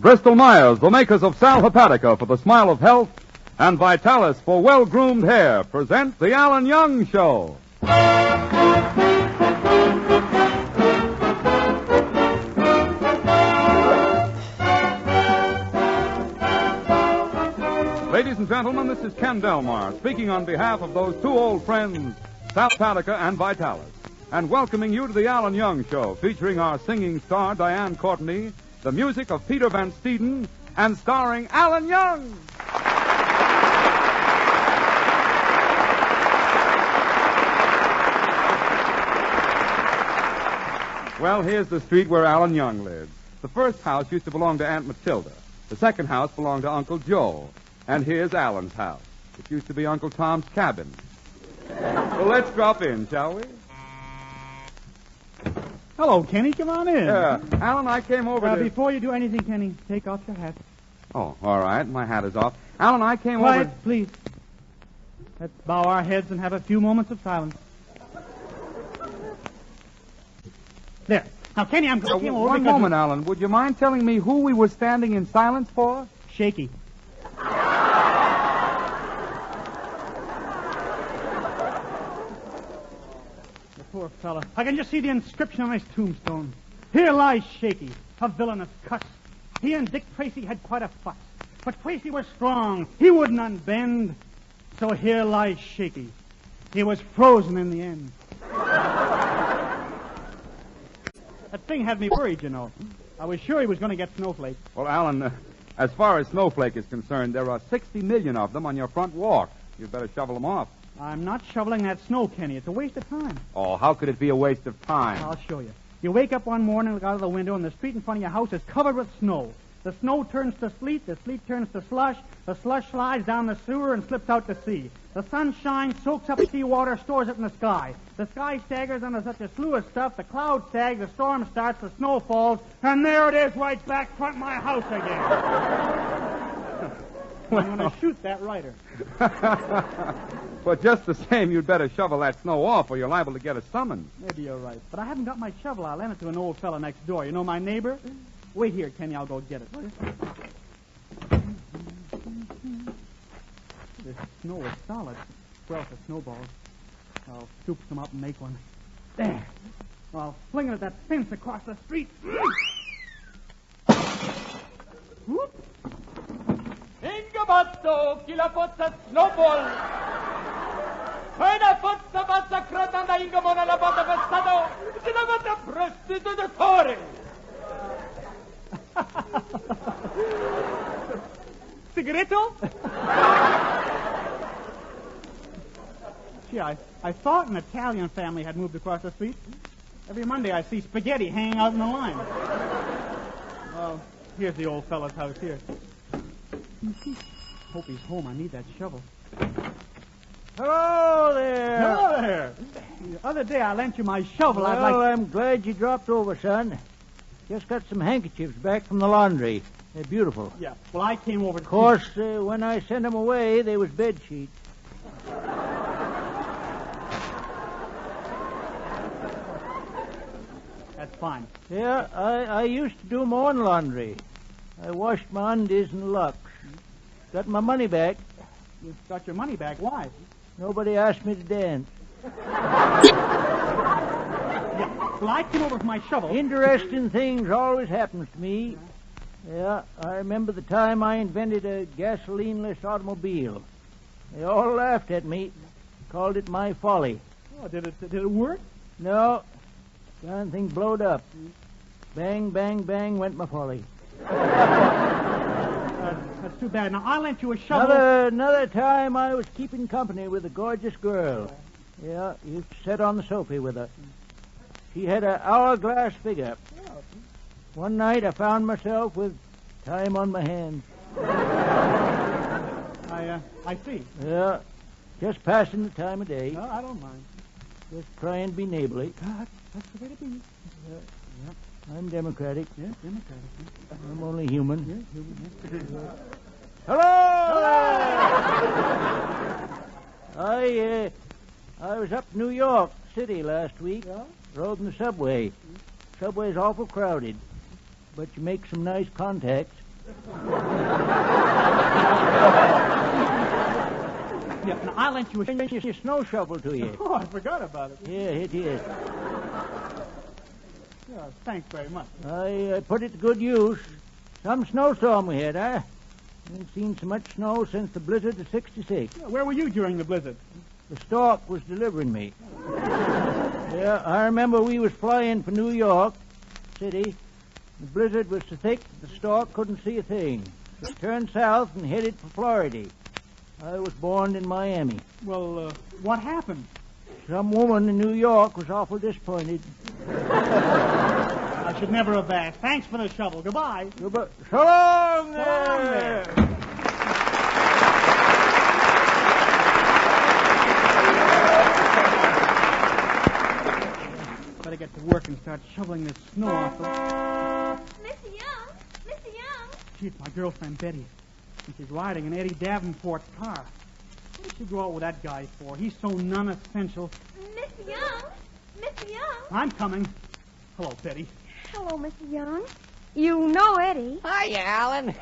Bristol Myers, the makers of Sal Hepatica for the smile of health, and Vitalis for well-groomed hair, present The Alan Young Show. Ladies and gentlemen, this is Ken Delmar, speaking on behalf of those two old friends, Sal Hepatica and Vitalis, and welcoming you to The Alan Young Show, featuring our singing star, Diane Courtney, the music of Peter Van Steeden, and starring Alan Young. Well, here's the street where Alan Young lived. The first house used to belong to Aunt Matilda. The second house belonged to Uncle Joe. And here's Alan's house. It used to be Uncle Tom's cabin. Well, let's drop in, shall we? Hello, Kenny. Come on in. Alan, I came over to... Before you do anything, Kenny, take off your hat. Oh, all right. My hat is off. Alan, I came Quiet, over... please. Let's bow our heads and have a few moments of silence. There. Now, Kenny, I'm going to came over One moment, Alan. Would you mind telling me who we were standing in silence for? Shaky. Poor fella. I can just see the inscription on his tombstone. Here lies Shaky, a villainous cuss. He and Dick Tracy had quite a fuss. But Tracy was strong. He wouldn't unbend. So here lies Shaky. He was frozen in the end. That thing had me worried, you know. I was sure he was going to get Snowflake. Well, Alan, as far as Snowflake is concerned, there are 60 million of them on your front walk. You'd better shovel them off. I'm not shoveling that snow, Kenny. It's a waste of time. Oh, how could it be a waste of time? I'll show you. You wake up one morning, look out of the window, and the street in front of your house is covered with snow. The snow turns to sleet, the sleet turns to slush, the slush slides down the sewer and slips out to sea. The sun shines, soaks up seawater, stores it in the sky. The sky staggers under such a slew of stuff, the clouds sag, the storm starts, the snow falls, and there it is right back front of my house again. I'm going to shoot that writer. But just the same, you'd better shovel that snow off or you're liable to get a summons. Maybe you're right. But I haven't got my shovel. I lent it to an old fella next door. You know my neighbor? Wait here, Kenny. I'll go get it. This snow is solid. Well, for snowballs. I'll scoop some up and make one. There. I'll fling it at that fence across the street. Whoop. Ingabatto, chi la pozza snowball. Una pozza massacrata da Ingamona la banda pestato, si la banda prostitutore. Cigaretto? Gee, I thought an Italian family had moved across the street. Every Monday I see spaghetti hanging out in the line. Well, here's the old fellow's house here. Hope he's home. I need that shovel. Hello there. Hello there. The other day I lent you my shovel. Well, I'm glad you dropped over, son. Just got some handkerchiefs back from the laundry. They're beautiful. Yeah. Well, I came over to... Of course, when I sent them away, they was bed sheets. That's fine. Yeah, I used to do my own laundry. I washed my undies and lux. Got my money back. You got your money back. Why? Nobody asked me to dance. Yeah. Well, I came over with my shovel. Interesting things always happens to me. Yeah, I remember the time I invented a gasoline-less automobile. They all laughed at me, called it my folly. Oh, did it work? No, darn thing blowed up. Bang, bang, bang went my folly. That's too bad. Now, I lent you a shovel. Another time I was keeping company with a gorgeous girl. Yeah, used to sit on the sofa with her. She had an hourglass figure. One night I found myself with time on my hands. I see. Yeah, just passing the time of day. No, I don't mind. Just trying to be neighborly. That's the way to be. I'm democratic. Yeah, democratic. Yeah. I'm only human. Yeah, human. Yeah. Hello! I was up in New York City last week. Yeah? Rode in the subway. Subway's awful crowded, but you make some nice contacts. Yeah, now I'll lend you a... Bring your snow shovel to you. Oh, I forgot about it. Here, it is. Yeah, thanks very much. I put it to good use. Some snowstorm we had, huh? Ain't seen so much snow since the blizzard of '66. Yeah, where were you during the blizzard? The stork was delivering me. Yeah, I remember we was flying for New York City. The blizzard was so thick that the stork couldn't see a thing. So it turned south and headed for Florida. I was born in Miami. Well, what happened? Some woman in New York was awful disappointed. I should never have asked. Thanks for the shovel. Goodbye. Goodbye. So long So long there. Better get to work and start shoveling this snow off the... Mr. Young! Mr. Young! Gee, it's my girlfriend, Betty. And she's riding in Eddie Davenport's car. What did she go out with that guy for? He's so non-essential. Mr. Young! Mr. Young! I'm coming. Hello, Betty. Hello, Mr. Young. You know Eddie. Hiya, Alan.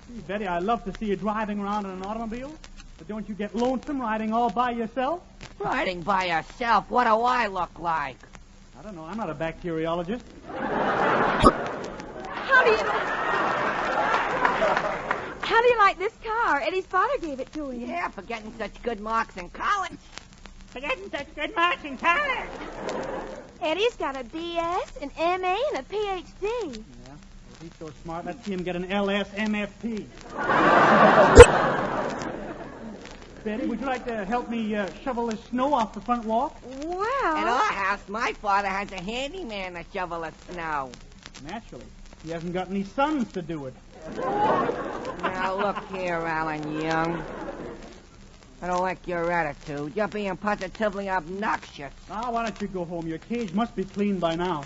Gee, Betty, I love to see you driving around in an automobile. But don't you get lonesome riding all by yourself? Riding by yourself, what do I look like? I don't know. I'm not a bacteriologist. How do you like this car? Eddie's father gave it to him. Yeah, for getting such good marks in college. For getting such good marks in college. Eddie's got a BS, an MA, and a PhD. Yeah. Well, he's so smart. Let's see him get an LSMFT. Betty, would you like to help me shovel this snow off the front walk? Well, At our house, my father has a handyman to shovel the snow. Naturally. He hasn't got any sons to do it. Now, look here, Alan Young. I don't like your attitude. You're being positively obnoxious. Ah, why don't you go home? Your cage must be clean by now.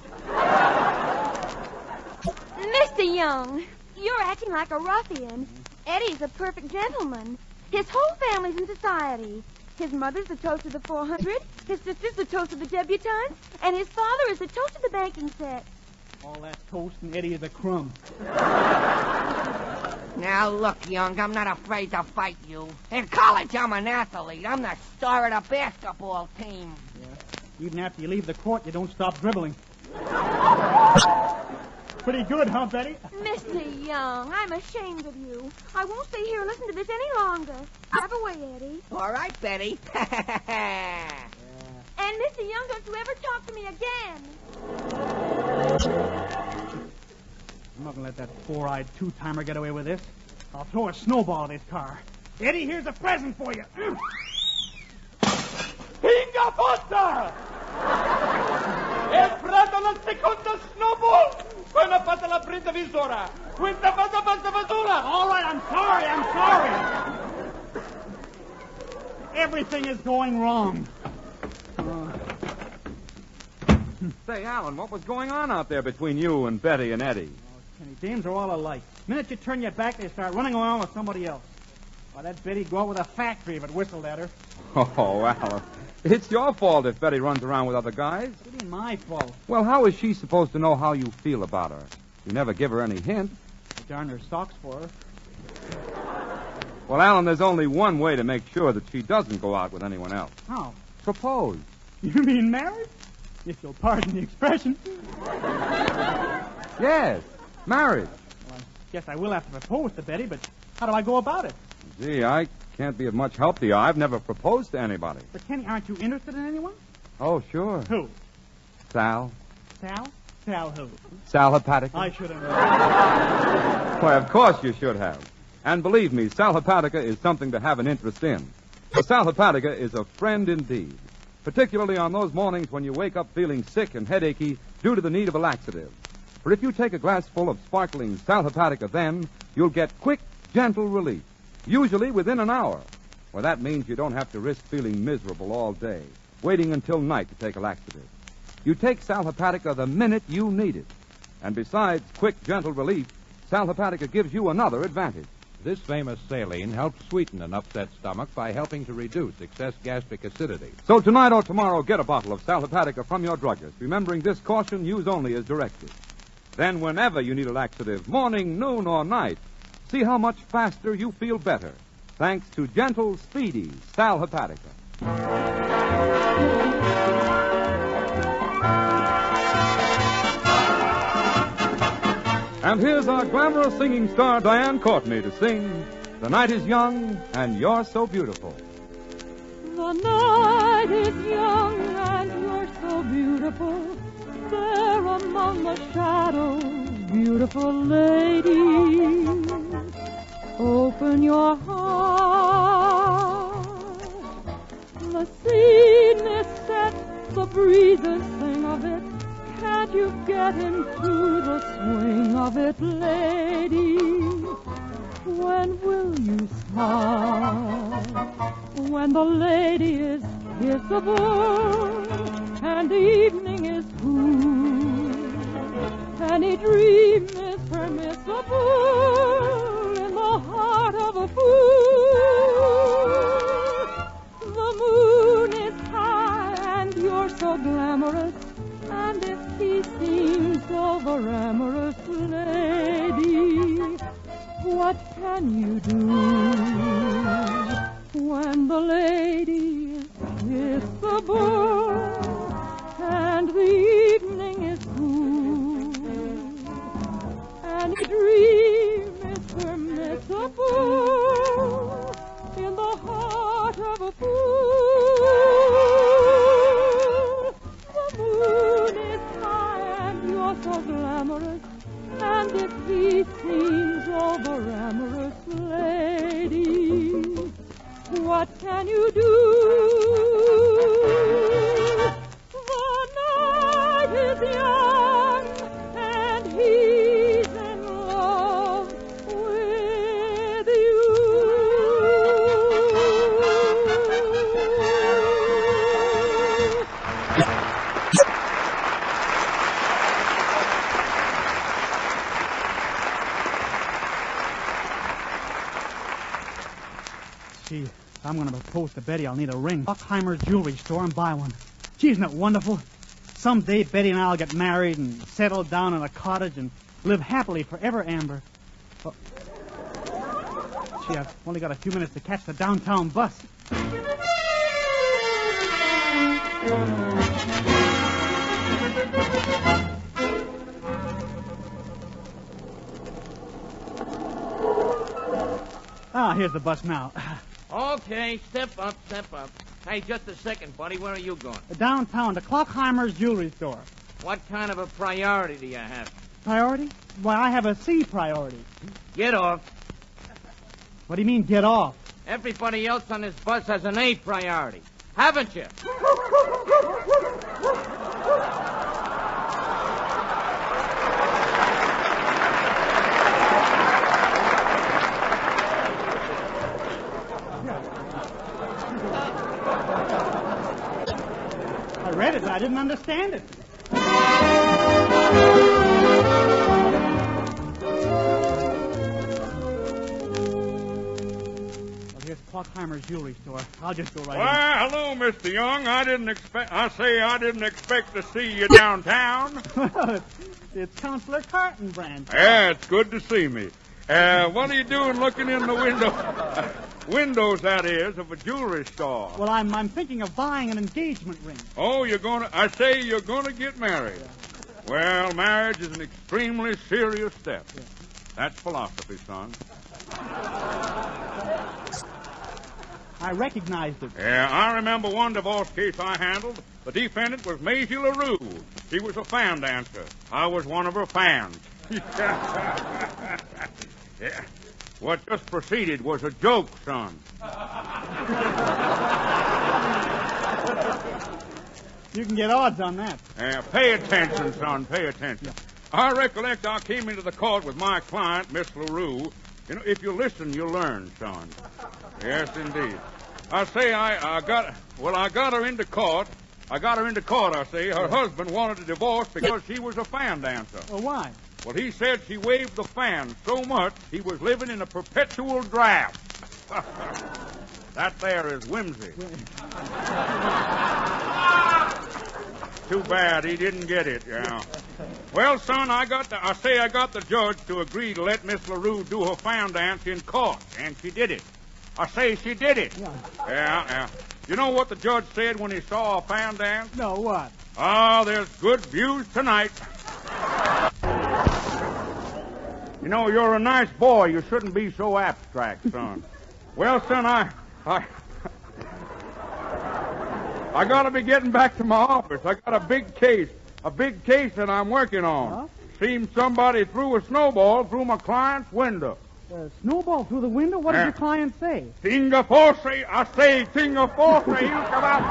Mr. Young, you're acting like a ruffian. Eddie's a perfect gentleman. His whole family's in society. His mother's the toast of the 400, his sister's the toast of the debutantes, and his father is the toast of the banking set. All that toast and Eddie is a crumb. Now, look, Young, I'm not afraid to fight you. In college, I'm an athlete. I'm the star of the basketball team. Yeah. Even after you leave the court, you don't stop dribbling. Pretty good, huh, Betty? Mr. Young, I'm ashamed of you. I won't stay here and listen to this any longer. Drive away, Eddie. All right, Betty. And Mr. Young, don't you ever talk to me again. I'm not going to let that four-eyed two-timer get away with this. I'll throw a snowball at his car. Eddie, here's a present for you. Pinga posta! E prendo la seconda snowball! Quella fatta la prima visora! Quinta fatta basura! All right, I'm sorry. Everything is going wrong. Say, Alan, what was going on out there between you and Betty and Eddie? Kenny, dames are all alike. The minute you turn your back, they start running around with somebody else. Why, that Betty'd go out with a factory if it whistled at her. Oh, Alan, it's your fault if Betty runs around with other guys. It ain't my fault. Well, how is she supposed to know how you feel about her? You never give her any hint. I darn her socks for her. Well, Alan, there's only one way to make sure that she doesn't go out with anyone else. How? Propose. You mean married? If you'll pardon the expression. Yes, marriage. Well, I guess I will have to propose to Betty, but how do I go about it? Gee, I can't be of much help to you. I've never proposed to anybody. But, Kenny, aren't you interested in anyone? Oh, sure. Who? Sal. Sal? Sal who? Sal Hepatica. I should have known. Why, of course you should have. And believe me, Sal Hepatica is something to have an interest in. For Sal Hepatica is a friend indeed, particularly on those mornings when you wake up feeling sick and headachy due to the need of a laxative. For if you take a glassful of sparkling Sal Hepatica then, you'll get quick, gentle relief, usually within an hour. Well, that means you don't have to risk feeling miserable all day, waiting until night to take a laxative. You take Sal Hepatica the minute you need it. And besides quick, gentle relief, Sal Hepatica gives you another advantage. This famous saline helps sweeten an upset stomach by helping to reduce excess gastric acidity. So tonight or tomorrow, get a bottle of Sal Hepatica from your druggist, remembering this caution, use only as directed. Then whenever you need a laxative, morning, noon, or night, see how much faster you feel better, thanks to gentle, speedy Sal Hepatica. And here's our glamorous singing star, Diane Courtney, to sing The Night is Young and You're So Beautiful. The night is young and you're so beautiful. There among the shadows, beautiful lady. Open your heart. The scene is set, the breezes sing of it. Can't you get into the swing of it, lady? When will you smile? When the lady is kissable and the evening is cool, any dream is permissible in the heart of a fool. The moon is high and you're so glamorous, and if he seems over amorous, lady, what can you do when the lady is kissable and the evening is cool, and a dream is permissible in the heart of a fool? The moon is high and you're so glamorous, and if he seems over amorous, lady, what can you do? The night is young and he's in love with you. Gee, if I'm going to propose to Betty, I'll need a ring. Buckheimer's jewelry store and buy one. Gee, isn't it wonderful? Someday Betty and I'll get married and settle down in a cottage and live happily forever, Amber. Oh. Gee, I've only got a few minutes to catch the downtown bus. Ah, here's the bus now. Okay, step up, step up. Hey, just a second, buddy. Where are you going? Downtown to Klockheimer's jewelry store. What kind of a priority do you have? Priority? Why, I have a C priority. Get off. What do you mean, get off? Everybody else on this bus has an A priority. Haven't you? I read it, but I didn't understand it. Well, here's Klockheimer's jewelry store. I'll just go right Why, hello, Mr. Young. I didn't expect to see you downtown. in. Well, it's Counselor Carton-Brand. Yeah, it's good to see me. What are you doing looking in the window? Windows, that is, of a jewelry store. Well, I'm thinking of buying an engagement ring. Oh, you're gonna get married. Well, marriage is an extremely serious step. That's philosophy, son. I recognized it. Yeah, I remember one divorce case I handled. The defendant was Maisie LaRue. She was a fan dancer. I was one of her fans. Yeah. What just proceeded was a joke, son. You can get odds on that. Yeah, pay attention, son, pay attention. I recollect I came into the court with my client, Miss LaRue. You know, if you listen, you'll learn, son. Yes, indeed. I say I got her into court. I say. Her husband wanted a divorce because she was a fan dancer. Well, why? Well, he said she waved the fan so much he was living in a perpetual draft. That there is whimsy. Too bad he didn't get it, yeah. Well, son, I got the judge to agree to let Miss LaRue do her fan dance in court, and she did it. I say she did it. Yeah. You know what the judge said when he saw a fan dance? No, what? Ah, there's good views tonight. You know, you're a nice boy. You shouldn't be so abstract, son. Well, son, I gotta be getting back to my office. I got a big case that I'm working on. Huh? Seems somebody threw a snowball through my client's window. Snowball through the window? What did your client say? Tinga force, I say, Tinga force, you come out.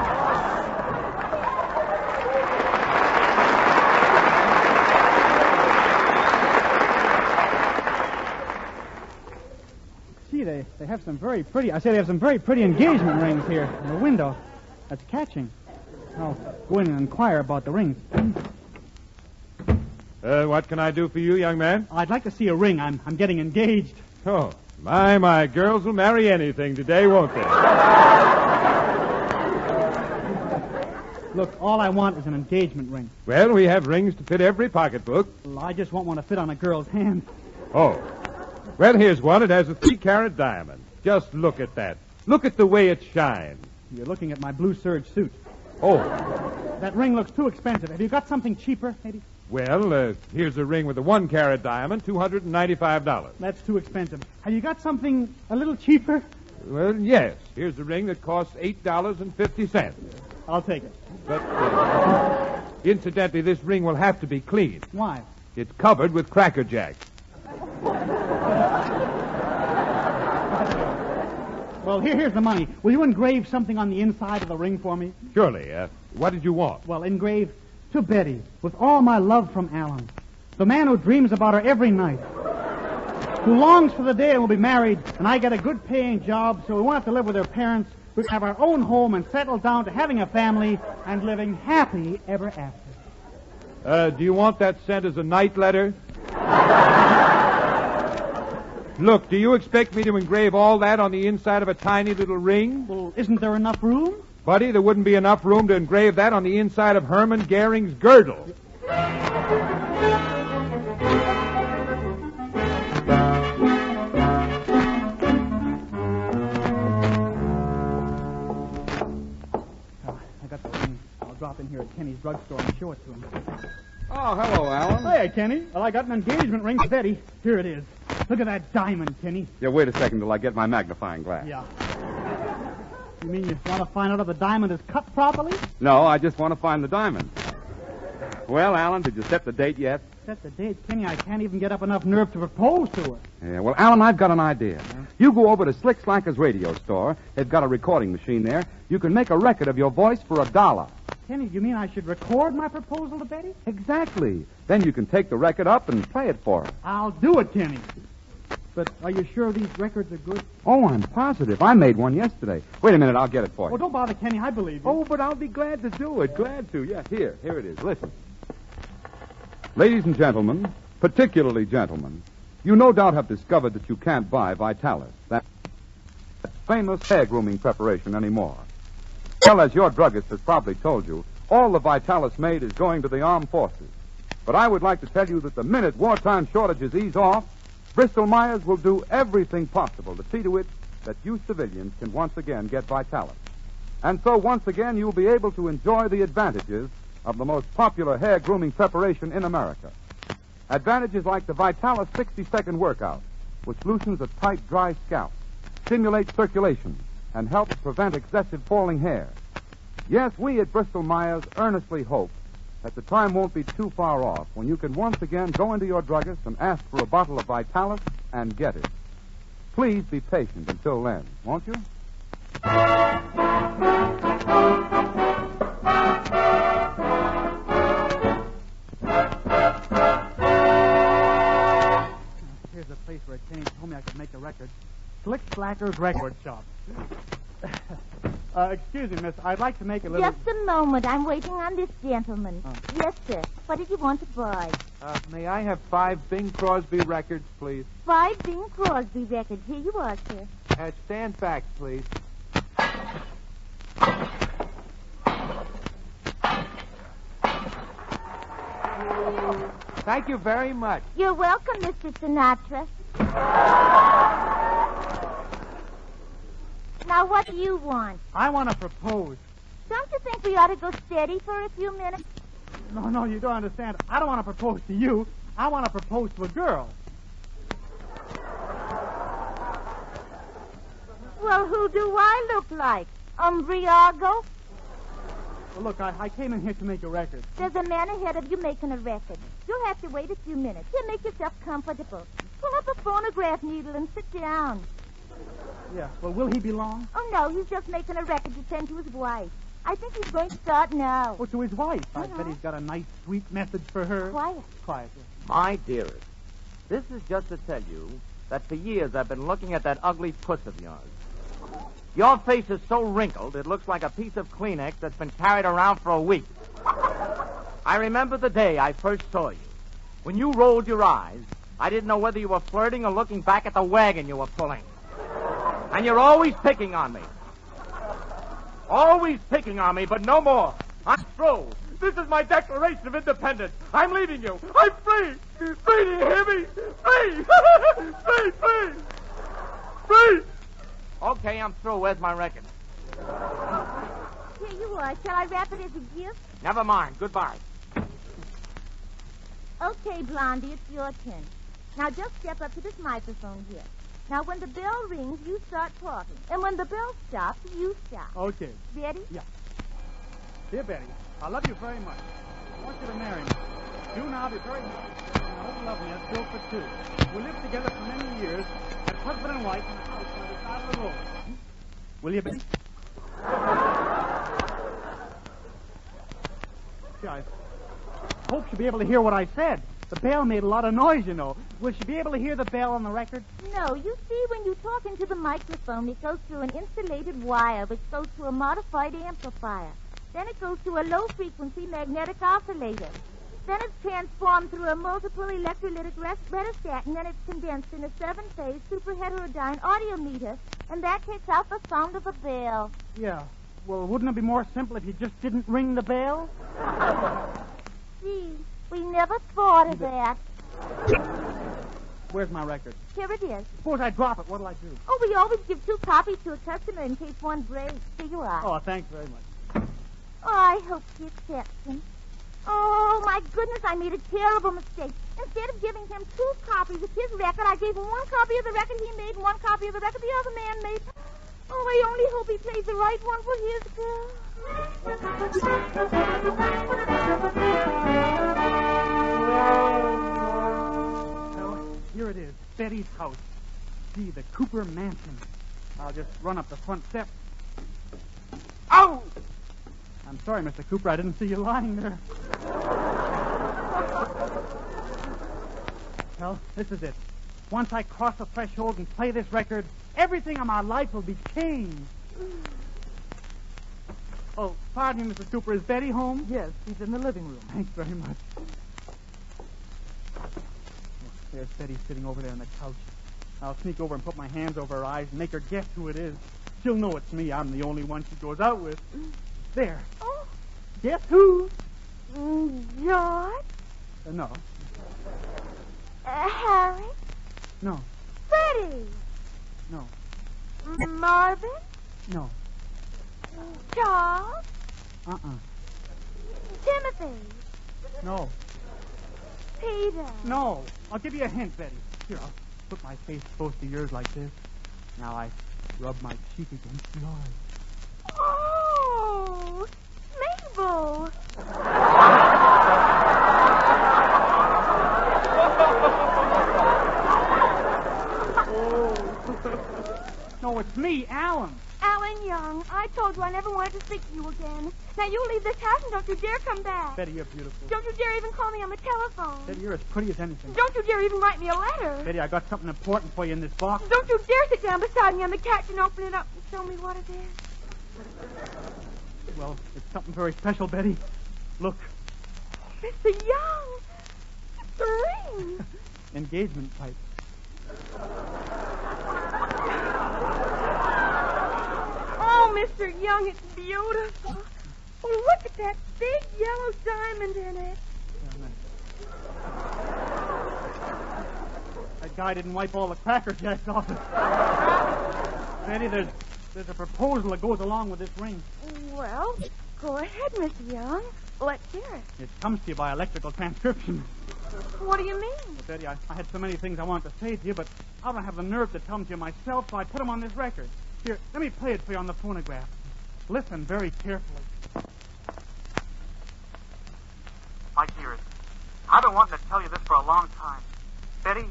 Gee, they have some very pretty... I say they have some very pretty engagement rings here in the window. That's catching. I'll go in and inquire about the rings. What can I do for you, young man? I'd like to see a ring. I'm getting engaged. Oh, my, girls will marry anything today, won't they? Look, all I want is an engagement ring. Well, we have rings to fit every pocketbook. Well, I just want one to fit on a girl's hand. Oh. Well, here's one. It has a 3-carat diamond. Just look at that. Look at the way it shines. You're looking at my blue serge suit. Oh. That ring looks too expensive. Have you got something cheaper, maybe? Well, here's a ring with a 1-carat diamond, $295. That's too expensive. Have you got something a little cheaper? Well, yes. Here's a ring that costs $8.50. I'll take it. But, incidentally, this ring will have to be clean. Why? It's covered with Cracker Jack. Well, here's the money. Will you engrave something on the inside of the ring for me? Surely. What did you want? Well, engrave to Betty, with all my love from Alan. The man who dreams about her every night. Who longs for the day we'll be married, and I get a good paying job, so we won't have to live with her parents. We can have our own home and settle down to having a family and living happy ever after. Do you want that sent as a night letter? Look, do you expect me to engrave all that on the inside of a tiny little ring? Well, isn't there enough room? Buddy, there wouldn't be enough room to engrave that on the inside of Herman Goering's girdle. I got the ring. I'll drop in here at Kenny's drugstore and show it to him. Oh, hello, Alan. Hiya, Kenny. Well, I got an engagement ring for Betty. Here it is. Look at that diamond, Kenny. Yeah, wait a second till I get my magnifying glass. Yeah. You mean you want to find out if the diamond is cut properly? No, I just want to find the diamond. Well, Alan, did you set the date yet? Set the date, Kenny. I can't even get up enough nerve to propose to her. Yeah, well, Alan, I've got an idea. You go over to Slick Slacker's radio store. They've got a recording machine there. You can make a record of your voice for $1. Kenny, you mean I should record my proposal to Betty? Exactly. Then you can take the record up and play it for her. I'll do it, Kenny. But are you sure these records are good? Oh, I'm positive. I made one yesterday. Wait a minute, I'll get it for you. Oh, don't bother, Kenny. I believe you. Oh, but I'll be glad to do it. Glad to. Yeah, here it is. Listen. Ladies and gentlemen, particularly gentlemen, you no doubt have discovered that you can't buy Vitalis, that famous hair grooming preparation, anymore. Well, as your druggist has probably told you, all the Vitalis made is going to the armed forces. But I would like to tell you that the minute wartime shortages ease off, Bristol-Myers will do everything possible to see to it that you civilians can once again get Vitalis. And so once again you'll be able to enjoy the advantages of the most popular hair grooming preparation in America. Advantages like the Vitalis 60-second workout, which loosens a tight, dry scalp, stimulates circulation, and helps prevent excessive falling hair. Yes, we at Bristol-Myers earnestly hope that the time won't be too far off when you can once again go into your druggist and ask for a bottle of Vitalis and get it. Please be patient until then, won't you? Here's a place where Kenny told me I could make a record. Slick Slacker's Record Shop. Excuse me, miss. I'd like to make a little... Just a moment. I'm waiting on this gentleman. Oh. Yes, sir. What did you want to buy? May I have 5 Bing Crosby records, please? 5 Bing Crosby records. Here you are, sir. Stand back, please. Thank you very much. You're welcome, Mr. Sinatra. Now, what do you want? I want to propose. Don't you think we ought to go steady for a few minutes? No, you don't understand. I don't want to propose to you. I want to propose to a girl. Well, who do I look like? Umbriago? Well, look, I came in here to make a record. There's a man ahead of you making a record. You'll have to wait a few minutes. Here, make yourself comfortable. Pull up a phonograph needle and sit down. Yeah, well, will he be long? Oh, no, he's just making a record to send to his wife. I think he's going to start now. Oh, to his wife. I bet he's got a nice, sweet message for her. Quiet. Quiet, yeah. My dearest, this is just to tell you that for years I've been looking at that ugly puss of yours. Your face is so wrinkled, it looks like a piece of Kleenex that's been carried around for a week. I remember the day I first saw you. When you rolled your eyes, I didn't know whether you were flirting or looking back at the wagon you were pulling. And you're always picking on me. Always picking on me, but no more. I'm through. This is my Declaration of Independence. I'm leaving you. I'm free. Free, do you hear me? Free. Free, free. Free. Okay, I'm through. Where's my record? Here you are. Shall I wrap it as a gift? Never mind. Goodbye. Okay, Blondie, it's your turn. Now just step up to this microphone here. Now, when the bell rings, you start talking. And when the bell stops, you stop. Okay. Ready? Yeah. Dear Betty, I love you very much. I want you to marry me. Do now be very nice. And I hope love me as built for two. We lived together for many years as husband and wife in a house by the side of the road. Will you, Betty? Yeah, I hope she'll be able to hear what I said. The bell made a lot of noise, you know. Will she be able to hear the bell on the record? No, you see, when you talk into the microphone, it goes through an insulated wire, which goes to a modified amplifier. Then it goes to a low-frequency magnetic oscillator. Then it's transformed through a multiple electrolytic rheostat, and then it's condensed in a 7-phase superheterodyne audiometer, and that takes out the sound of a bell. Yeah. Well, wouldn't it be more simple if you just didn't ring the bell? Gee, we never thought of that. Where's my record? Here it is. Suppose I drop it. What'll I do? Oh, we always give 2 copies to a customer in case one breaks. Here you are. Oh, thanks very much. Oh, I hope she accepts him. Oh, my goodness, I made a terrible mistake. Instead of giving him 2 copies of his record, I gave him 1 copy of the record he made and 1 copy of the record the other man made. Oh, I only hope he plays the right one for his girl. Well, here it is, Betty's house. See, the Cooper Mansion. I'll just run up the front steps. Ow! I'm sorry, Mr. Cooper, I didn't see you lying there. Well, this is it. Once I cross the threshold and play this record, everything in my life will be changed. Oh, pardon me, Mr. Cooper. Is Betty home? Yes, she's in the living room. Thanks very much. There's Betty sitting over there on the couch. I'll sneak over and put my hands over her eyes and make her guess who it is. She'll know it's me. I'm the only one she goes out with. There. Oh. Guess who? George? No. Harry? No. Freddie? No. Marvin? No. Charles? Timothy? No. Peter? No. I'll give you a hint, Betty. Here, I'll put my face close to yours like this. Now I rub my cheek against yours. Oh, Mabel. No, it's me, Alan. Alan Young, I told you I never wanted to speak to you again. Now you leave this house and don't you dare come back. Betty, you're beautiful. Don't you dare even call me on the telephone. Betty, you're as pretty as anything. Don't you dare even write me a letter. Betty, I got something important for you in this box. Don't you dare sit down beside me on the couch and open it up and show me what it is. Well, it's something very special, Betty. Look. Mr. Young. ring. Engagement pipe. Oh, Mr. Young, it's beautiful. Oh, look at that big yellow diamond in it. That guy didn't wipe all the Cracker Jacks off it. Betty, there's a proposal that goes along with this ring. Well, go ahead, Mr. Young. Let's hear it. It comes to you by electrical transcription. What do you mean? Well, Betty, I had so many things I wanted to say to you, but I don't have the nerve to tell them to you myself, so I put them on this record. Here, let me play it for you on the phonograph. Listen very carefully. My dearest, I've been wanting to tell you this for a long time. Betty,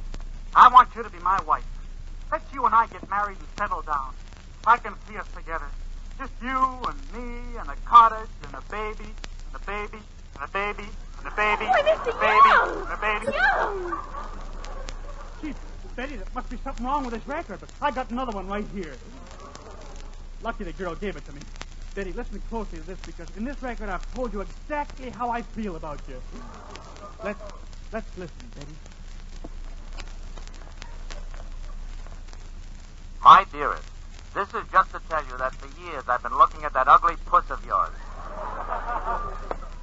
I want you to be my wife. Let you and I get married and settle down. I can see us together. Just you and me and a cottage and a baby and a baby and a baby and a baby Why, and a Mr. baby Young! and a baby. Young! Gee, Betty, there must be something wrong with this record, but I got another one right here. Lucky the girl gave it to me. Betty, listen closely to this, because in this record I've told you exactly how I feel about you. Let's listen, Betty. My dearest, this is just to tell you that for years I've been looking at that ugly puss of yours.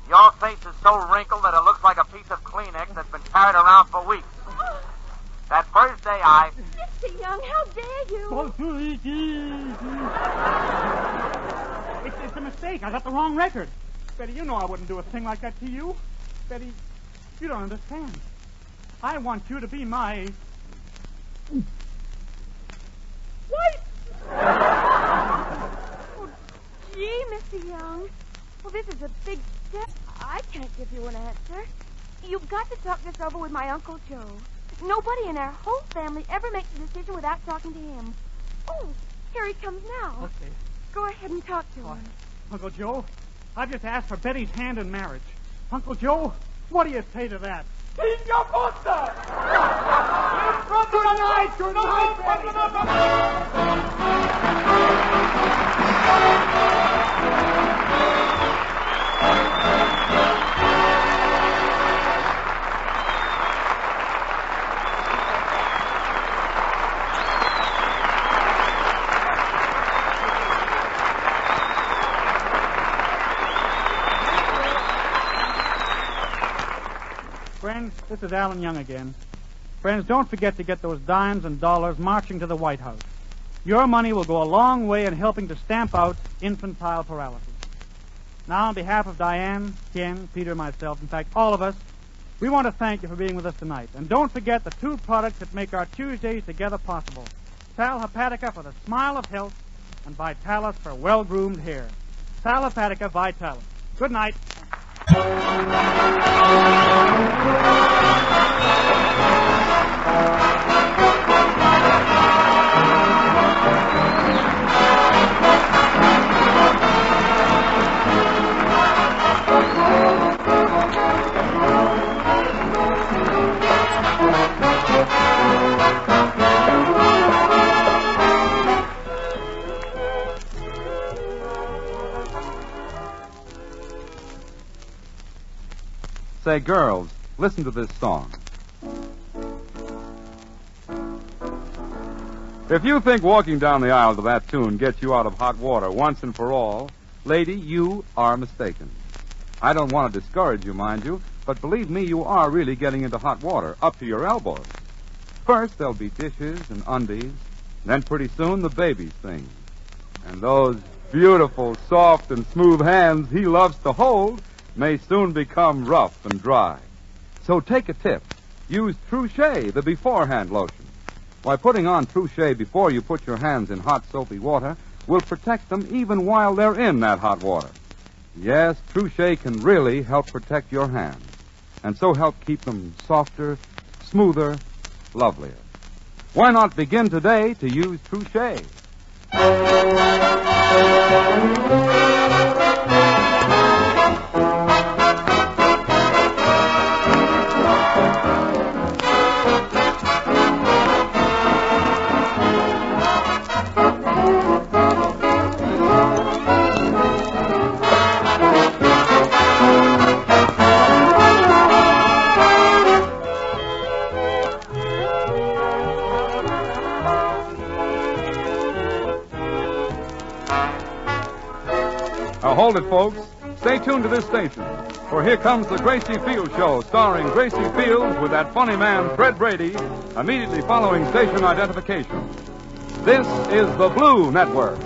Your face is so wrinkled that it looks like a piece of Kleenex that's been carried around for weeks. That first day I... Mr. Young, how dare you? It's a mistake. I got the wrong record. Betty, you know I wouldn't do a thing like that to you. Betty, you don't understand. I want you to be my... What? Oh, gee, Mr. Young. Well, this is a big step. I can't give you an answer. You've got to talk this over with my Uncle Joe. Nobody in our whole family ever makes a decision without talking to him. Oh, here he comes now. Okay. Go ahead and talk to him. Uncle Joe, I've just asked for Betty's hand in marriage. Uncle Joe, what do you say to that? Your poster! From the night, you're Friends, this is Alan Young again. Friends, don't forget to get those dimes and dollars marching to the White House. Your money will go a long way in helping to stamp out infantile paralysis. Now, on behalf of Diane, Ken, Peter, myself, in fact, all of us, we want to thank you for being with us tonight. And don't forget the two products that make our Tuesdays together possible. Sal Hepatica for the smile of health and Vitalis for well-groomed hair. Sal Hepatica Vitalis. Good night. Say, girls, listen to this song. If you think walking down the aisle to that tune gets you out of hot water once and for all, lady, you are mistaken. I don't want to discourage you, mind you, but believe me, you are really getting into hot water, up to your elbows. First, there'll be dishes and undies, then pretty soon the babies sing. And those beautiful, soft, and smooth hands he loves to hold may soon become rough and dry. So take a tip. Use Trouche, the beforehand lotion. By putting on Trouche before you put your hands in hot, soapy water will protect them even while they're in that hot water. Yes, Trouche can really help protect your hands, and so help keep them softer, smoother, lovelier. Why not begin today to use Trouche? Hold it, folks. Stay tuned to this station, for here comes the Gracie Field Show, starring Gracie Fields with that funny man, Fred Brady, immediately following station identification. This is the Blue Network.